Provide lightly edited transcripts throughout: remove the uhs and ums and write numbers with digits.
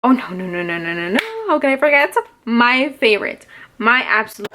Oh no, no, no, no, no, no, no. How can I forget? My favorite. My absolute.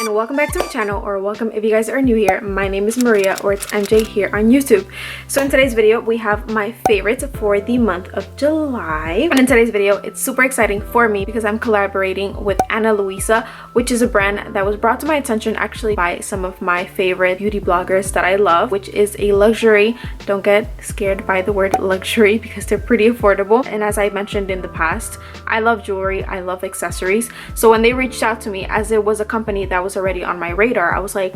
And welcome back to my channel, or welcome if you guys are new here. My name is Maria, or it's MJ here on YouTube. So in today's video we have my favorites for the month of July, and in today's video it's super exciting for me because I'm collaborating with Ana Luisa, which is a brand that was brought to my attention actually by some of my favorite beauty bloggers that I love, which is a luxury. Don't get scared by the word luxury because they're pretty affordable, and as I mentioned in the past, I love jewelry, I love accessories. So when they reached out to me, as it was a company that was already on my radar, I was like,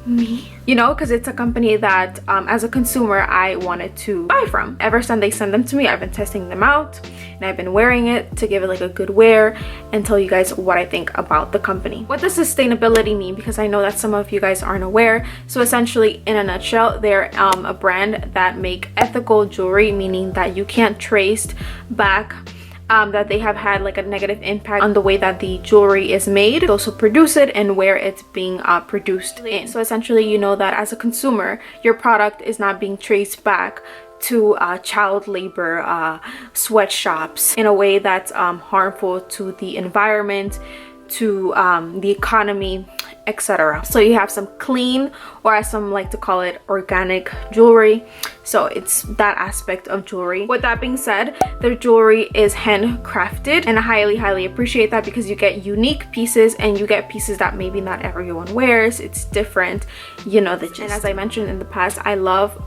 me? You know, because it's a company that as a consumer I wanted to buy from. Ever since they sent them to me, I've been testing them out and I've been wearing it to give it like a good wear and tell you guys what I think about the company. What does sustainability mean? Because I know that some of you guys aren't aware. So essentially, in a nutshell, they're a brand that make ethical jewelry, meaning that you can't trace back that they have had like a negative impact on the way that the jewelry is made, they also produce it and where it's being produced in. So essentially, you know that as a consumer, your product is not being traced back to child labor, sweatshops, in a way that's harmful to the environment, to the economy, etc. So you have some clean, or as some like to call it, organic jewelry. So it's that aspect of jewelry. With that being said, their jewelry is handcrafted, and I highly appreciate that because you get unique pieces and you get pieces that maybe not everyone wears. It's different, you know, the gist. And as I mentioned in the past, I love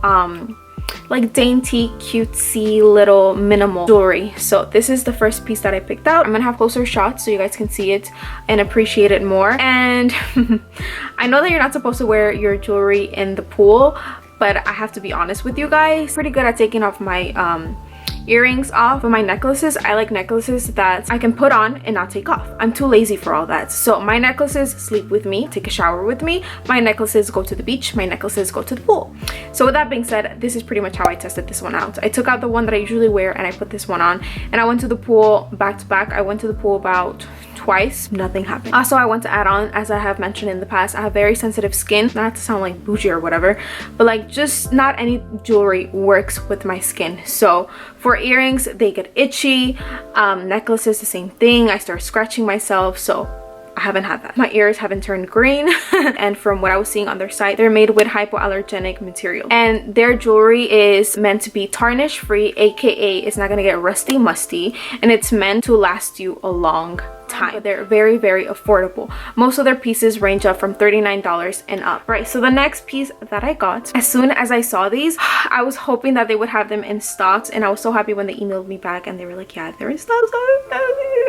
like dainty, cutesy little minimal jewelry. So this is the first piece that I picked out. I'm gonna have closer shots so you guys can see it and appreciate it more. And I know that you're not supposed to wear your jewelry in the pool, but I have to be honest with you guys, pretty good at taking off my earrings off. But my necklaces, I like necklaces that I can put on and not take off. I'm too lazy for all that. So my necklaces sleep with me, take a shower with me. My necklaces go to the beach, my necklaces go to the pool. So with that being said, this is pretty much how I tested this one out. I took out the one that I usually wear and I put this one on, and I went to the pool back to back. I went to the pool about twice, nothing happened. Also, I want to add on, as I have mentioned in the past, I have very sensitive skin. Not to sound like bougie or whatever, but like just not any jewelry works with my skin. So for earrings, they get itchy. Necklaces, the same thing. I start scratching myself. So I haven't had that. My ears haven't turned green. And from what I was seeing on their site, they're made with hypoallergenic material, and their jewelry is meant to be tarnish free, aka it's not gonna get rusty musty, and it's meant to last you a long time. But they're very affordable. Most of their pieces range up from $39 and up. Right, so the next piece that I got, as soon as I saw these, I was hoping that they would have them in stocks, and I was so happy when they emailed me back and they were like, yeah, they're in stock.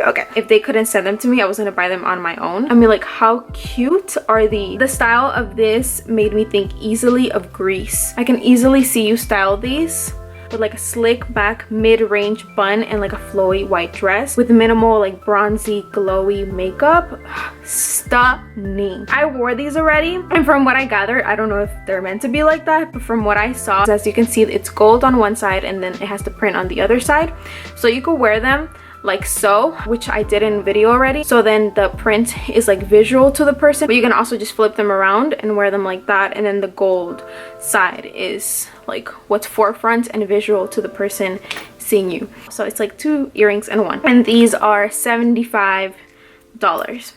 Okay, if they couldn't send them to me, I was gonna buy them on my own. I mean, like, how cute are these? The style of this made me think easily of Greece. I can easily see you style these with like a slick back mid-range bun and like a flowy white dress with minimal like bronzy glowy makeup. Stunning. I wore these already, and from what I gathered, I don't know if they're meant to be like that, but from what I saw, as you can see, it's gold on one side and then it has the print on the other side. So you could wear them like so, which I did in video already. So then the print is like visual to the person, but you can also just flip them around and wear them like that, and then the gold side is like what's forefront and visual to the person seeing you. So it's like two earrings in one, and these are $75.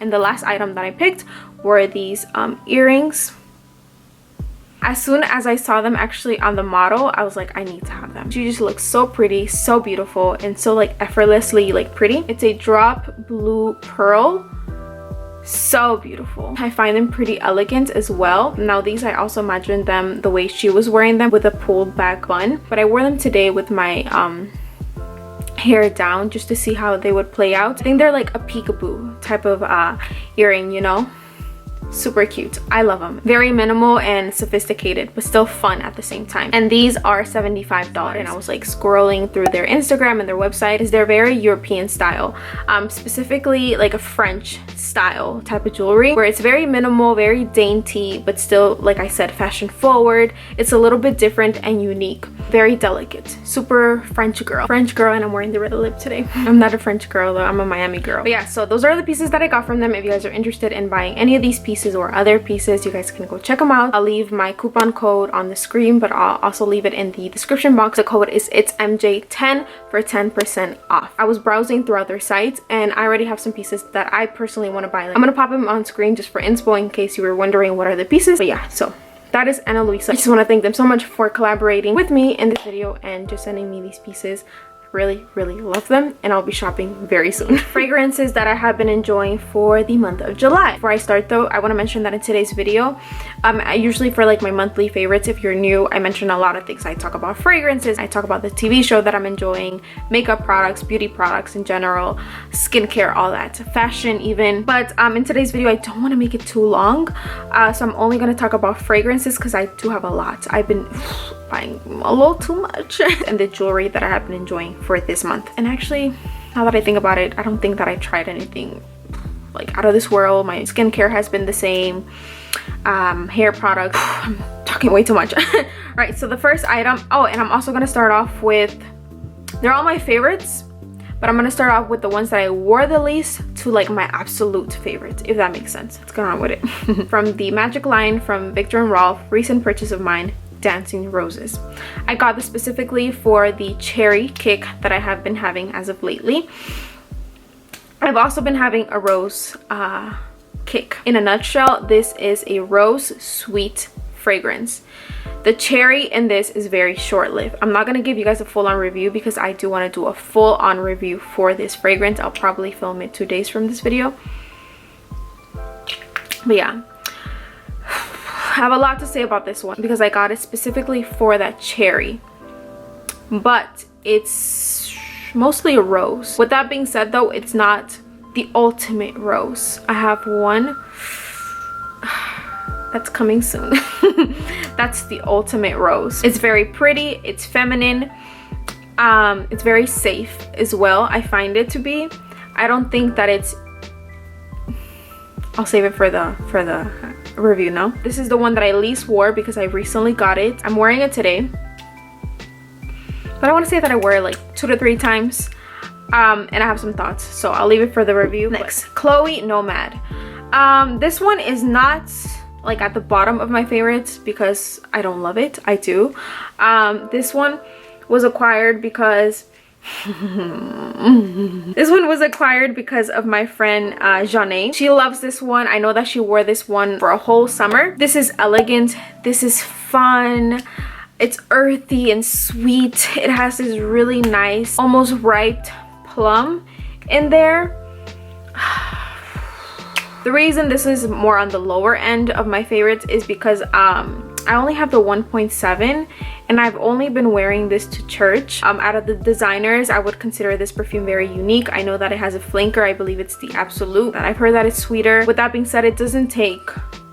And the last item that I picked were these earrings. As soon as I saw them actually on the model, I was like, I need to have them. She just looks so pretty, so beautiful, and so like effortlessly like pretty. It's a drop blue pearl. So beautiful. I find them pretty elegant as well. Now these, I also imagined them the way she was wearing them, with a pulled back bun, but I wore them today with my hair down just to see how they would play out. I think they're like a peekaboo type of earring, you know. Super cute. I love them. Very minimal and sophisticated, but still fun at the same time. And these are $75. And I was like scrolling through their Instagram and their website, is they're very European style, specifically like a French style type of jewelry, where it's very minimal, very dainty, but still, like I said, fashion forward. It's a little bit different and unique. Very delicate. Super French girl. And I'm wearing the red lip today. I'm not a French girl though, I'm a Miami girl. But yeah, so those are the pieces that I got from them. If you guys are interested in buying any of these pieces, pieces or other pieces, you guys can go check them out. I'll leave my coupon code on the screen, but I'll also leave it in the description box. The code is ItsMJ10 for 10% off. I was browsing throughout their sites and I already have some pieces that I personally want to buy. I'm gonna pop them on screen just for inspo in case you were wondering what are the pieces. But yeah, so that is Ana Luisa. I just want to thank them so much for collaborating with me in this video and just sending me these pieces. Really love them, and I'll be shopping very soon. Fragrances that I have been enjoying for the month of July. Before I start though, I want to mention that in today's video, I usually, for like my monthly favorites, if you're new, I mention a lot of things. I talk about fragrances, I talk about the TV show that I'm enjoying, makeup products, beauty products in general, skincare, all that, fashion even. But in today's video, I don't want to make it too long, so I'm only going to talk about fragrances because I do have a lot. I've been buying a little too much. And the jewelry that I have been enjoying for this month. And actually, now that I think about it, I don't think that I tried anything like out of this world. My skincare has been the same. Hair products, I'm talking way too much. Right, so the first item, oh, and I'm also gonna start off with, they're all my favorites, but I'm gonna start off with the ones that I wore the least to like my absolute favorites, if that makes sense. Let's go on with it. From the Magic line from Viktor & Rolf, recent purchase of mine, Dancing Roses. I got this specifically for the cherry kick that I have been having as of lately. I've also been having a rose kick. In a nutshell, this is a rose sweet fragrance. The cherry in this is very short-lived. I'm not going to give you guys a full-on review because I do want to do a full-on review for this fragrance. I'll probably film it 2 days from this video. But yeah, I have a lot to say about this one because I got it specifically for that cherry, but it's mostly a rose. With that being said though, it's not the ultimate rose. I have one that's coming soon. That's the ultimate rose. It's very pretty, it's feminine, it's very safe as well, I find it to be. I don't think that it's, I'll save it for the review now. This is the one that I least wore because I recently got it. I'm wearing it today, but I want to say that I wear it like 2 to 3 times, and I have some thoughts, so I'll leave it for the review. Next, Chloe Nomad. This one is not like at the bottom of my favorites because I don't love it. I do. This one was acquired because this one was acquired because of my friend Janae. She loves this one. I know that she wore this one for a whole summer. This is elegant, this is fun, it's earthy and sweet. It has this really nice almost ripe plum in there. The reason this is more on the lower end of my favorites is because I only have the 1.7 and I've only been wearing this to church. Out of the designers, I would consider this perfume very unique. I know that it has a flanker. I believe it's the Absolute, and I've heard that it's sweeter. With that being said, it doesn't take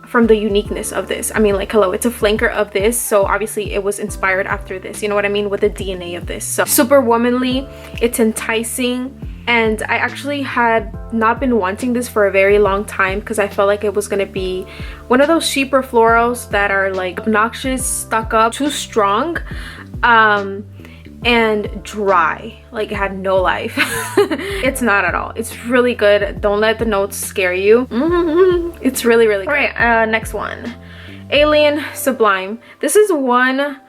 from the uniqueness of this. I mean, like, hello, it's a flanker of this, so obviously it was inspired after this, you know what I mean, with the DNA of this. So super womanly, it's enticing, and I actually had not been wanting this for a very long time because I felt like it was gonna be one of those cheaper florals that are like obnoxious, stuck up, too strong, and dry, like it had no life. It's not at all. It's really good. Don't let the notes scare you. It's really good. All right, next one, Alien Sublime. This is one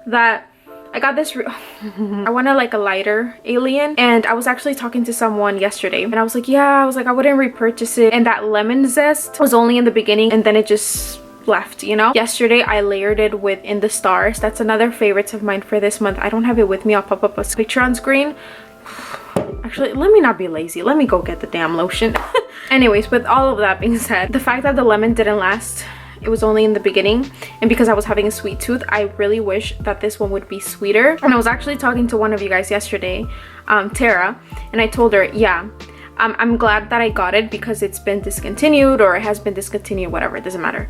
that I got this I wanted like a lighter alien, and I was actually talking to someone yesterday and I was like, yeah, I wouldn't repurchase it, and that lemon zest was only in the beginning and then it just left, you know. Yesterday I layered it with In the Stars. That's another favorite of mine for this month. I don't have it with me. I'll pop up a picture on screen. Actually, let me not be lazy, let me go get the damn lotion. Anyways, with all of that being said, the fact that the lemon didn't last, it was only in the beginning, and because I was having a sweet tooth, I really wish that this one would be sweeter. And I was actually talking to one of you guys yesterday, Tara, and I told her, yeah, I'm glad that I got it because it's been discontinued, or it has been discontinued, whatever, it doesn't matter.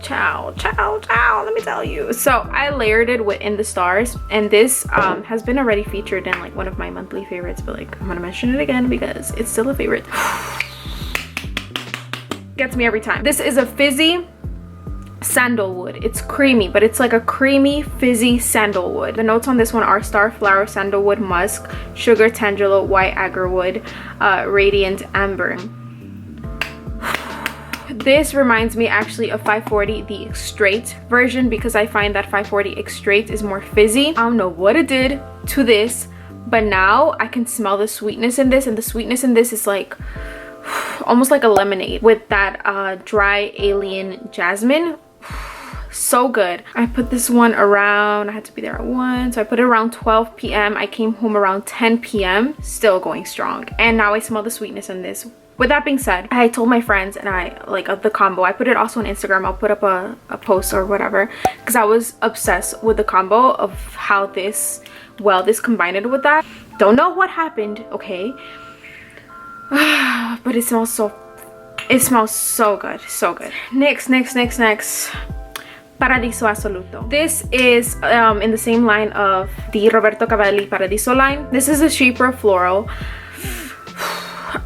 Ciao, let me tell you. So I layered it with In the Stars, and this has been already featured in like one of my monthly favorites, but like I'm gonna mention it again because it's still a favorite. Gets me every time. This is a fizzy sandalwood. It's creamy, but it's like a creamy fizzy sandalwood. The notes on this one are starflower, sandalwood, musk, sugar, tangelo, white agarwood, radiant amber. This reminds me actually of 540, the straight version, because I find that 540 straight is more fizzy. I don't know what it did to this, but now I can smell the sweetness in this, and the sweetness in this is like almost like a lemonade with that dry alien jasmine. So good. I put this one around, I had to be there at 1, so I put it around 12 p.m. I came home around 10 p.m. still going strong, and now I smell the sweetness in this. With that being said, I told my friends, and I like the combo. I put it also on Instagram. I'll put up a post or whatever, because I was obsessed with the combo of how this combined it with that. Don't know what happened, okay? But it smells so good, so good. Next, Paradiso Assoluto. This is in the same line of the Roberto Cavalli Paradiso line. This is a cheaper floral.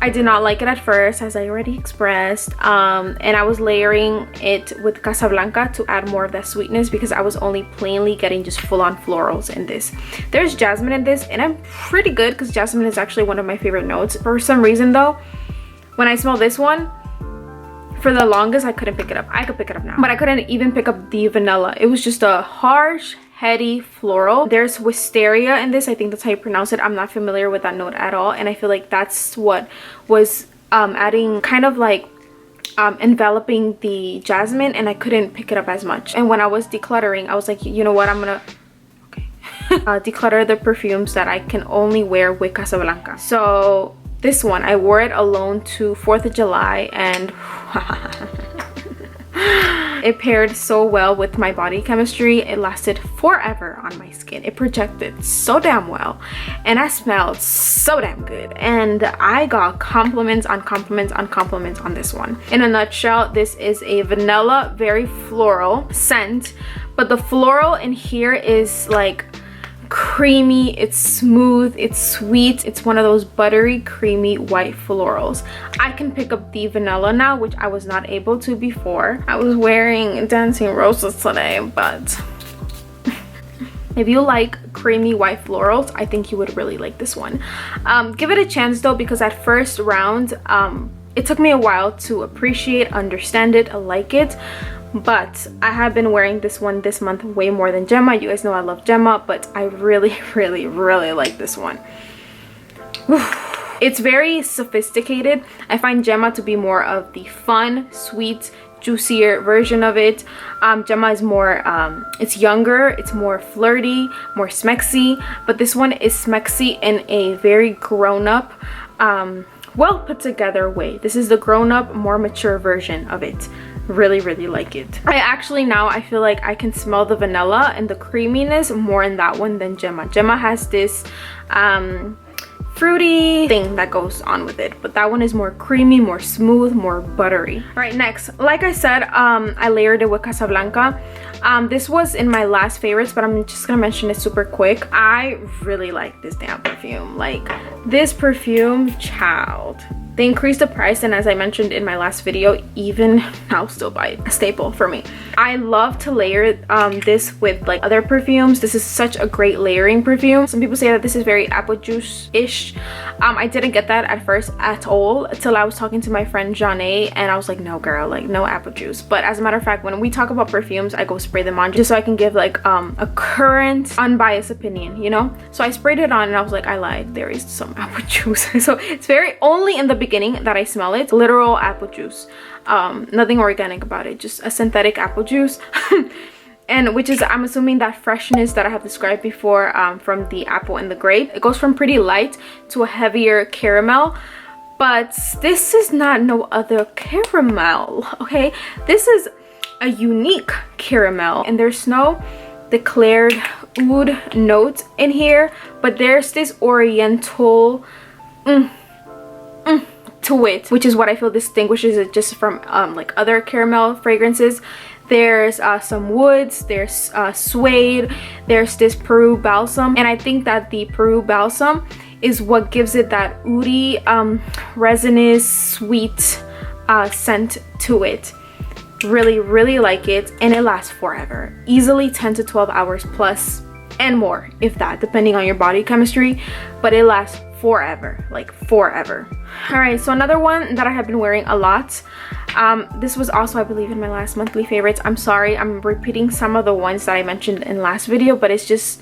I did not like it at first, as I already expressed, and I was layering it with Casablanca to add more of that sweetness, because I was only plainly getting just full-on florals in this. There's jasmine in this, and I'm pretty good because jasmine is actually one of my favorite notes. For some reason though, when I smell this one, for the longest I couldn't pick it up. I could pick it up now, but I couldn't even pick up the vanilla. It was just a harsh, heady floral. There's wisteria in this. I think that's how you pronounce it. I'm not familiar with that note at all, and I feel like that's what was adding, kind of like enveloping the jasmine, and I couldn't pick it up as much. And when I was decluttering, I was like, you know what, I'm gonna declutter the perfumes that I can only wear with Casablanca. So this one, I wore it alone to 4th of July, and it paired so well with my body chemistry. It lasted forever on my skin. It projected so damn well, and I smelled so damn good, and I got compliments on compliments on compliments on this one. In a nutshell, this is a vanilla, very floral scent, but the floral in here is like creamy, it's smooth, it's sweet. It's one of those buttery, creamy white florals. I can pick up the vanilla now, which I was not able to before. I was wearing Dancing Roses today, but if you like creamy white florals, I think you would really like this one. Give it a chance though, because at first round it took me a while to appreciate, understand it, like it. But I have been wearing this one this month way more than Gemma. You guys know I love Gemma, but I really like this one. It's very sophisticated. I find Gemma to be more of the fun, sweet, juicier version of it. Gemma is more it's younger, it's more flirty, more smexy, but this one is smexy in a very grown-up, well put together way. This is the grown-up, more mature version of it. Really like it. I feel like I can smell the vanilla and the creaminess more in that one than Gemma. Gemma has this fruity thing that goes on with it, but that one is more creamy, more smooth, more buttery. All right, next, like I said, I layered it with Casablanca. This was in my last favorites, but I'm just gonna mention it super quick. I really like this damn perfume. Like, this perfume, child. They increased the price, and as I mentioned in my last video, even I'll still buy it. A staple for me. I love to layer this with like other perfumes. This is such a great layering perfume. Some people say that this is very apple juice-ish. I didn't get that at first at all until I was talking to my friend Janae, and I was like, no girl, like no apple juice. But as a matter of fact, when we talk about perfumes, I go spray them on just so I can give like a current, unbiased opinion, you know? So I sprayed it on, and I was like, I lied, there is some apple juice. So it's very, only in the beginning that I smell it, literal apple juice. Nothing organic about it, just a synthetic apple juice. And which is, I'm assuming, that freshness that I have described before, from the apple and the grape. It goes from pretty light to a heavier caramel, but this is not no other caramel, okay? This is a unique caramel, and there's no declared oud note in here, but there's this oriental to it, which is what I feel distinguishes it just from like other caramel fragrances. There's some woods, there's suede, there's this Peru balsam, and I think that the Peru balsam is what gives it that oudy, resinous, sweet scent to it. Really like it, and it lasts forever. Easily 10 to 12 hours plus, and more if that, depending on your body chemistry, but it lasts forever, like forever. All right, so another one that I have been wearing a lot, this was also, I believe, in my last monthly favorites. I'm sorry, I'm repeating some of the ones that I mentioned in last video, but it's just,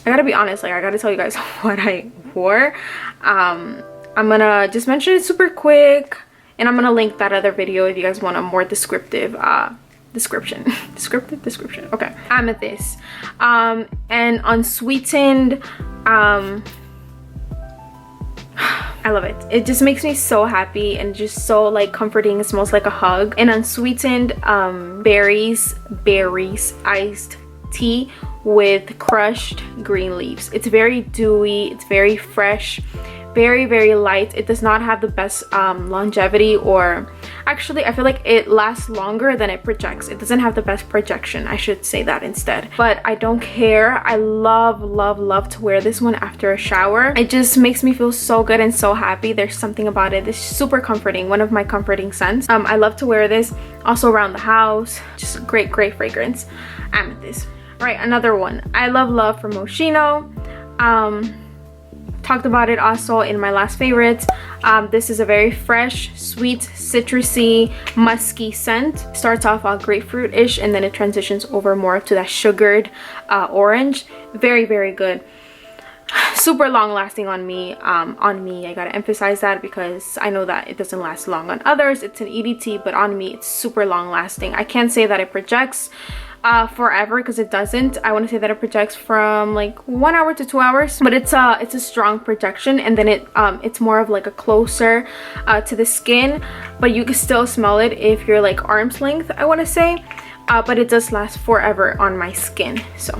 I gotta be honest, like I gotta tell you guys what I wore. I'm gonna just mention it super quick, and I'm gonna link that other video if you guys want a more descriptive description. Okay, amethyst and unsweetened. I love it. It just makes me so happy and just so like comforting. It smells like a hug. And unsweetened berries iced tea with crushed green leaves. It's very dewy, it's very fresh, very light. It does not have the best longevity, or actually I feel like it lasts longer than it projects. It doesn't have the best projection, I should say that instead, but I don't care. I love to wear this one after a shower. It just makes me feel so good and so happy. There's something about it. It's super comforting, one of my comforting scents. I love to wear this also around the house. Just great fragrance. Amethyst. All right, another one I love from Moschino. Talked about it also in my last favorites. This is a very fresh, sweet, citrusy, musky scent. Starts off all grapefruit-ish, and then it transitions over more to that sugared orange. Very good. Super long lasting on me. I gotta emphasize that because I know that it doesn't last long on others. It's an EDT, but on me it's super long lasting. I can't say that it projects forever, because it doesn't. I want to say that it projects from like 1 hour to 2 hours, but it's a strong projection, and then it's more of like a closer to the skin, but you can still smell it if you're like arm's length, I want to say, but it does last forever on my skin. So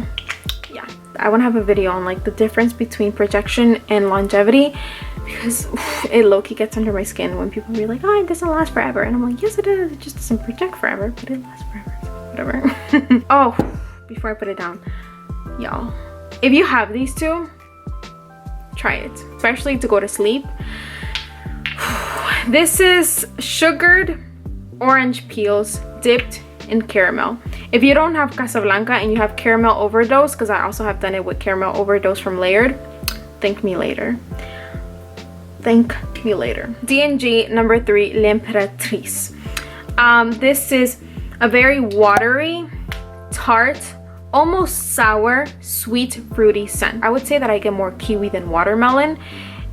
yeah, I want to have a video on like the difference between projection and longevity, because it low-key gets under my skin when people be like, oh, it doesn't last forever, and I'm like, yes it does, it just doesn't project forever, but it lasts forever. Whatever. Oh, before I put it down, y'all, if you have these two, try it, especially to go to sleep. This is sugared orange peels dipped in caramel. If you don't have Casablanca and you have caramel overdose, because I also have done it with caramel overdose from Layered, thank me later. D&G number 3, L'Imperatrice. This is a very watery, tart, almost sour, sweet, fruity scent. I would say that I get more kiwi than watermelon,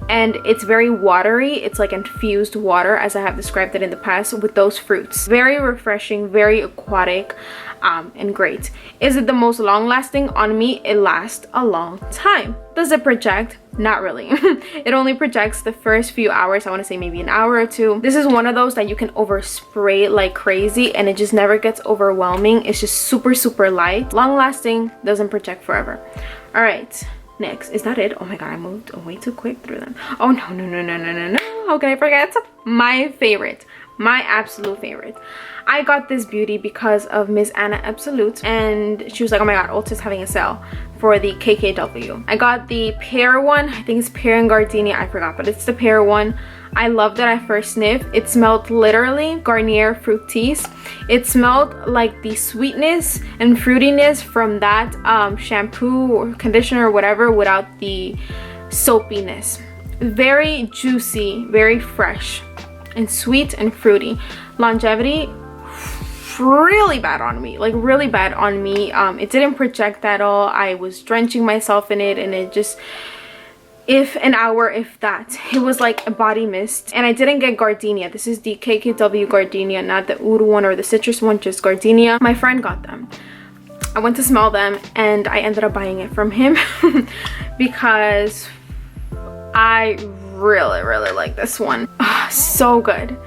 and it's very watery. It's like infused water, as I have described it in the past, with those fruits. Very refreshing, very aquatic, and great. Is it the most long lasting? On me, it lasts a long time. Does it project? Not really. It only projects the first few hours. I want to say maybe an hour or two. This is one of those that you can overspray like crazy, and it just never gets overwhelming. It's just super light, long lasting, doesn't project forever. All right, next, is that it? Oh my god, I moved way too quick through them. Oh no, how can I forget? My favorite, my absolute favorite. I got this beauty because of Miss Anna Absolute, and she was like, oh my god, Ulta's having a sale for the KKW. I got the pear one. I think it's pear and gardenia, I forgot, but it's the pear one. I loved it at first sniff. It smelled literally Garnier Fructis. It smelled like the sweetness and fruitiness from that shampoo or conditioner or whatever, without the soapiness. Very juicy, very fresh, and sweet and fruity. Longevity, really bad on me, like really bad on me. It didn't project at all. I was drenching myself in it, and it just, if an hour, if that. It was like a body mist. And I didn't get gardenia. This is the KKW gardenia, not the oud one or the citrus one, just gardenia. My friend got them. I went to smell them, and I ended up buying it from him because I really like this one. So good.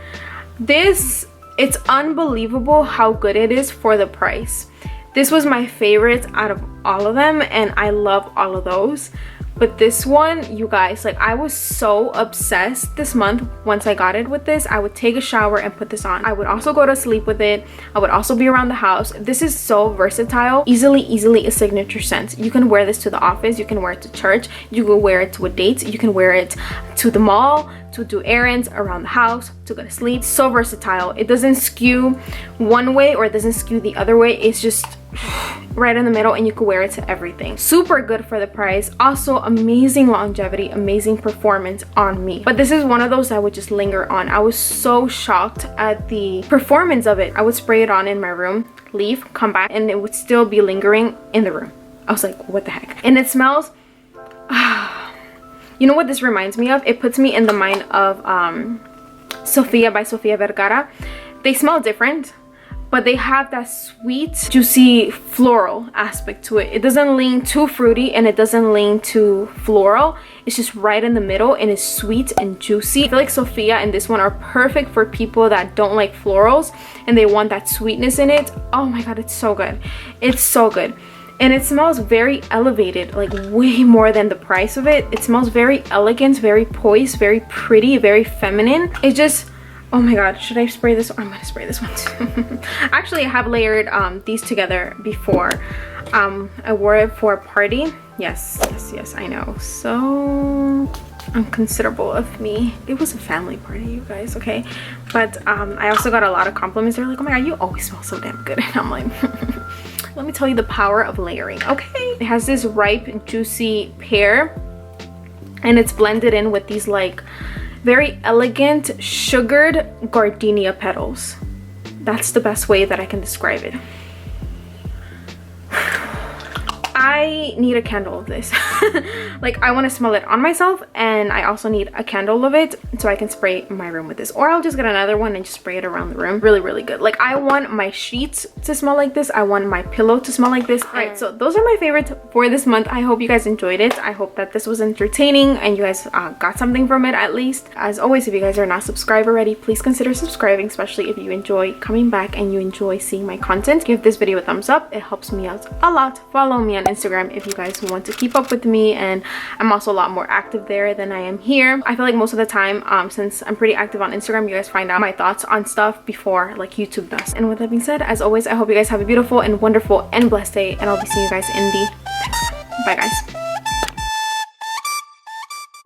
This, it's unbelievable how good it is for the price. This was my favorite out of all of them, and I love all of those. But this one, you guys, like, I was so obsessed this month. Once I got it with this, I would take a shower and put this on. I would also go to sleep with it. I would also be around the house. This is so versatile. Easily a signature scent. You can wear this to the office. You can wear it to church. You can wear it to a date. You can wear it to the mall, to do errands, around the house, to go to sleep. So versatile. It doesn't skew one way or it doesn't skew the other way. It's just right in the middle, and you could wear it to everything. Super good for the price. Also amazing longevity, amazing performance on me. But this is one of those that would just linger on. I was so shocked at the performance of it. I would spray it on in my room, leave, come back, and it would still be lingering in the room. I was like, what the heck? And it smells, you know what this reminds me of? It puts me in the mind of Sofia by Sofia Vergara. They smell different, but they have that sweet, juicy, floral aspect to it. It doesn't lean too fruity and it doesn't lean too floral. It's just right in the middle, and it's sweet and juicy. I feel like Sofia and this one are perfect for people that don't like florals and they want that sweetness in it. Oh my god, it's so good. It's so good. And it smells very elevated, like way more than the price of it. It smells very elegant, very poised, very pretty, very feminine. It just, oh my god, should I spray this? I'm gonna spray this one too. Actually, I have layered these together before. I wore it for a party. Yes, I know. So unconsiderable of me. It was a family party, you guys, okay? But I also got a lot of compliments. They're like, oh my god, you always smell so damn good. And I'm like, let me tell you the power of layering, okay? It has this ripe, juicy pear, and it's blended in with these like very elegant sugared gardenia petals. That's the best way that I can describe it. I need a candle of this. Like, I want to smell it on myself, and I also need a candle of it so I can spray my room with this, or I'll just get another one and just spray it around the room. Really, really good. Like, I want my sheets to smell like this. I want my pillow to smell like this. All right, so those are my favorites for this month. I hope you guys enjoyed it. I hope that this was entertaining and you guys got something from it at least. As always, if you guys are not subscribed already, please consider subscribing, especially if you enjoy coming back and you enjoy seeing my content. Give this video a thumbs up. It helps me out a lot. Follow me on Instagram if you guys want to keep up with me, and I'm also a lot more active there than I am here. I feel like most of the time, since I'm pretty active on Instagram, you guys find out my thoughts on stuff before like YouTube does. And with that being said, as always, I hope you guys have a beautiful and wonderful and blessed day, and I'll be seeing you guys in the next one. Bye guys.